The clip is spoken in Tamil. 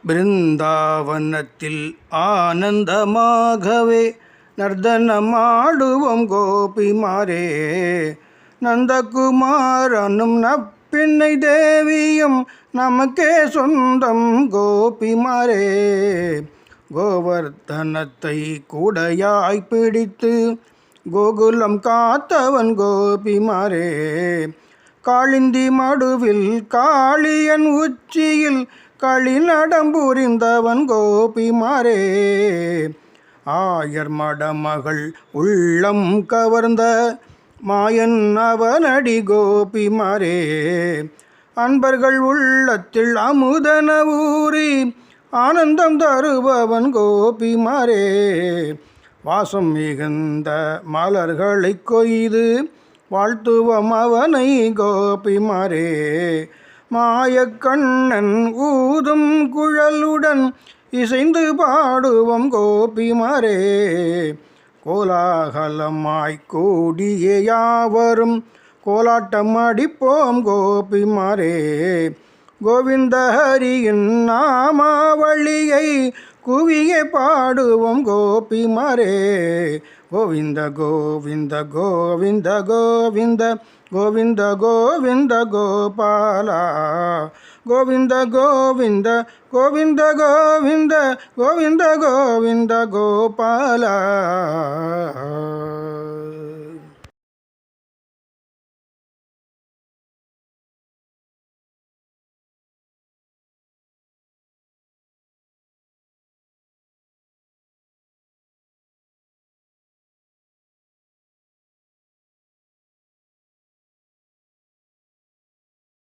பிருந்தாவனத்தில் ஆனந்தமாகவே நர்தனமாடுவோம் கோபிமாரே. நந்தகுமாரனும் நப்பிண்ணை தேவியும் நமக்கே சொந்தம் கோபிமாரே. கோவர்த்தனத்தை கூடையாய் பிடித்து கோகுலம் காத்தவன் கோபிமாரே. காளிந்தி மடுவில் காளியன் உச்சியில் களி நடம்புரிந்தவன் கோபிமாரே. ஆயர் மடமகள் உள்ளம் கவர்ந்த மாயன் அவனடி கோபிமாரே. அன்பர்கள் உள்ளத்தில் அமுதன ஊறி ஆனந்தம் தருபவன் கோபிமாரே. வாசம் மிகுந்த மலர்களை கொய்து வாழ்த்துவம் அவனை கோபிமாரே. மாயக்கண்ணன் ஊதும் குழலுடன் இசைந்து பாடுவோம் கோபிமாரே. கோலாகலமாய் கூடிய யாவரும் கோலாட்டம் அடிப்போம் கோபிமாரே. கோவிந்த ஹரியின் நாமாவளியை குவிய பாடுவோம் கோபிமாரே. கோவிந்த கோவிந்த கோவிந்த கோவிந்த கோவிந்த கோவிந்த கோபாலா. கோவிந்த கோவிந்த கோவிந்த கோவிந்த கோவிந்த கோவிந்த கோபாலா.